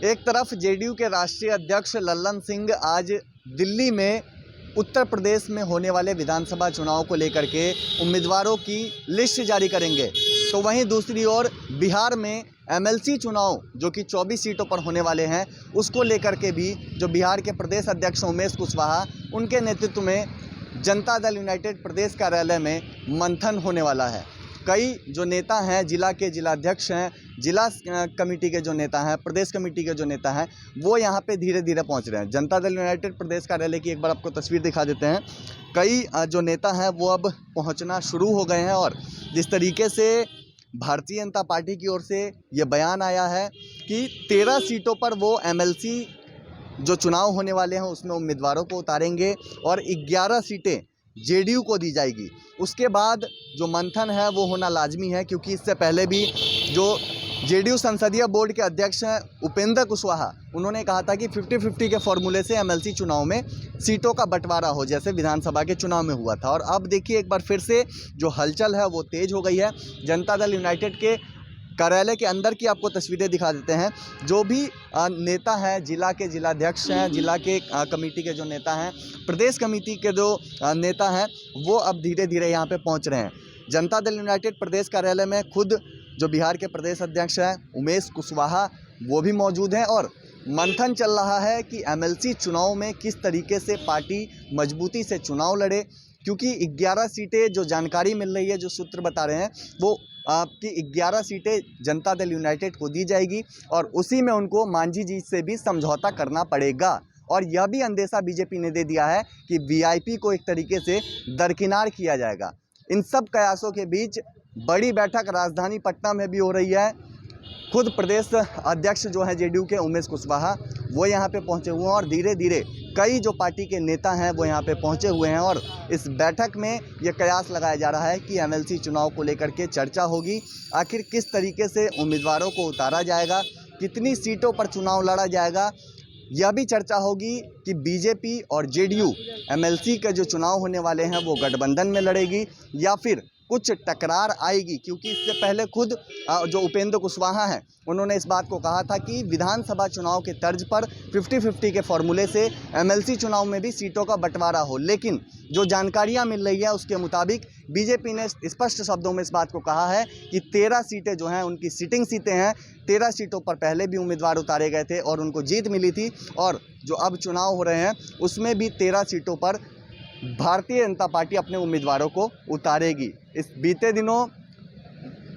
एक तरफ जेडीयू के राष्ट्रीय अध्यक्ष लल्लन सिंह आज दिल्ली में उत्तर प्रदेश में होने वाले विधानसभा चुनाव को लेकर के उम्मीदवारों की लिस्ट जारी करेंगे, तो वहीं दूसरी ओर बिहार में एमएलसी चुनाव जो कि 24 सीटों पर होने वाले हैं, उसको लेकर के भी जो बिहार के प्रदेश अध्यक्ष उमेश कुशवाहा, उनके नेतृत्व में जनता दल यूनाइटेड प्रदेश कार्यालय में मंथन होने वाला है। कई जो नेता हैं, जिला के जिलाध्यक्ष हैं, जिला कमेटी के जो नेता हैं, प्रदेश कमेटी के जो नेता हैं, वो यहाँ पे धीरे धीरे पहुँच रहे हैं। जनता दल यूनाइटेड प्रदेश कार्यालय की एक बार आपको तस्वीर दिखा देते हैं। कई जो नेता हैं वो अब पहुँचना शुरू हो गए हैं और जिस तरीके से भारतीय जनता पार्टी की ओर से ये बयान आया है कि 13 सीटों पर वो एमएलसी जो चुनाव होने वाले हैं उसमें उम्मीदवारों को उतारेंगे और 11 सीटें जेडीयू को दी जाएगी। उसके बाद जो मंथन है वो होना लाजमी है, क्योंकि इससे पहले भी जो जेडीयू संसदीय बोर्ड के अध्यक्ष हैं उपेंद्र कुशवाहा, उन्होंने कहा था कि 50-50 के फॉर्मूले से एमएलसी चुनाव में सीटों का बंटवारा हो, जैसे विधानसभा के चुनाव में हुआ था। और अब देखिए एक बार फिर से जो हलचल है वो तेज़ हो गई है। जनता दल यूनाइटेड के कार्यालय के अंदर की आपको तस्वीरें दिखा देते हैं। जो भी नेता हैं, जिला के जिलाध्यक्ष हैं, जिला के कमेटी के जो नेता हैं, प्रदेश कमेटी के जो नेता हैं, वो अब धीरे धीरे यहाँ पे पहुँच रहे हैं। जनता दल यूनाइटेड प्रदेश कार्यालय में खुद जो बिहार के प्रदेश अध्यक्ष हैं उमेश कुशवाहा, वो भी मौजूद हैं और मंथन चल रहा है कि एमएलसी चुनाव में किस तरीके से पार्टी मजबूती से चुनाव लड़े, क्योंकि 11 सीटें जो जानकारी मिल रही है, जो सूत्र बता रहे हैं, वो आपकी 11 सीटें जनता दल यूनाइटेड को दी जाएगी और उसी में उनको मांझी जी से भी समझौता करना पड़ेगा। और यह भी अंदेशा बीजेपी ने दे दिया है कि वीआईपी को एक तरीके से दरकिनार किया जाएगा। इन सब कयासों के बीच बड़ी बैठक राजधानी पटना में भी हो रही है। खुद प्रदेश अध्यक्ष जो हैं जेडीयू के उमेश कुशवाहा, वो यहाँ पे पहुँचे हुए हैं और धीरे धीरे कई जो पार्टी के नेता हैं वो यहाँ पे पहुँचे हुए हैं। और इस बैठक में ये कयास लगाया जा रहा है कि एमएलसी चुनाव को लेकर के चर्चा होगी। आखिर किस तरीके से उम्मीदवारों को उतारा जाएगा, कितनी सीटों पर चुनाव लड़ा जाएगा, यह भी चर्चा होगी कि बीजेपी और जेडीयू एमएलसी के जो चुनाव होने वाले हैं वो गठबंधन में लड़ेगी या फिर कुछ टकरार आएगी। क्योंकि इससे पहले खुद जो उपेंद्र कुशवाहा हैं, उन्होंने इस बात को कहा था कि विधानसभा चुनाव के तर्ज पर 50-50 के फॉर्मूले से एमएलसी चुनाव में भी सीटों का बंटवारा हो। लेकिन जो जानकारियां मिल रही है उसके मुताबिक बीजेपी ने स्पष्ट शब्दों में इस बात को कहा है कि 13 सीटें जो हैं उनकी सिटिंग सीटें हैं। 13 सीटों पर पहले भी उम्मीदवार उतारे गए थे और उनको जीत मिली थी, और जो अब चुनाव हो रहे हैं उसमें भी 13 सीटों पर भारतीय जनता पार्टी अपने उम्मीदवारों को उतारेगी। इस बीते दिनों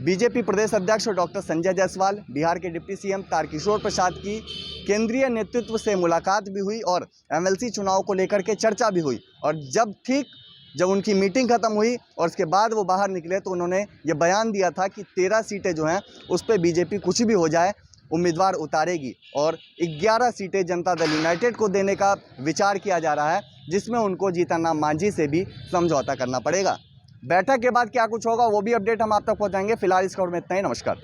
बीजेपी प्रदेश अध्यक्ष डॉक्टर संजय जायसवाल, बिहार के डिप्टी सीएम तारकिशोर प्रसाद की केंद्रीय नेतृत्व से मुलाकात भी हुई और एमएलसी चुनाव को लेकर के चर्चा भी हुई। और जब उनकी मीटिंग खत्म हुई और उसके बाद वो बाहर निकले तो उन्होंने ये बयान दिया था कि 13 सीटें जो हैं उस पर बीजेपी कुछ भी हो जाए उम्मीदवार उतारेगी और 11 सीटें जनता दल यूनाइटेड को देने का विचार किया जा रहा है, जिसमें उनको जीतन राम मांझी से भी समझौता करना पड़ेगा। बैठक के बाद क्या कुछ होगा वो भी अपडेट हम आप तक पहुंचाएंगे। फिलहाल इस खबर में इतना ही। नमस्कार।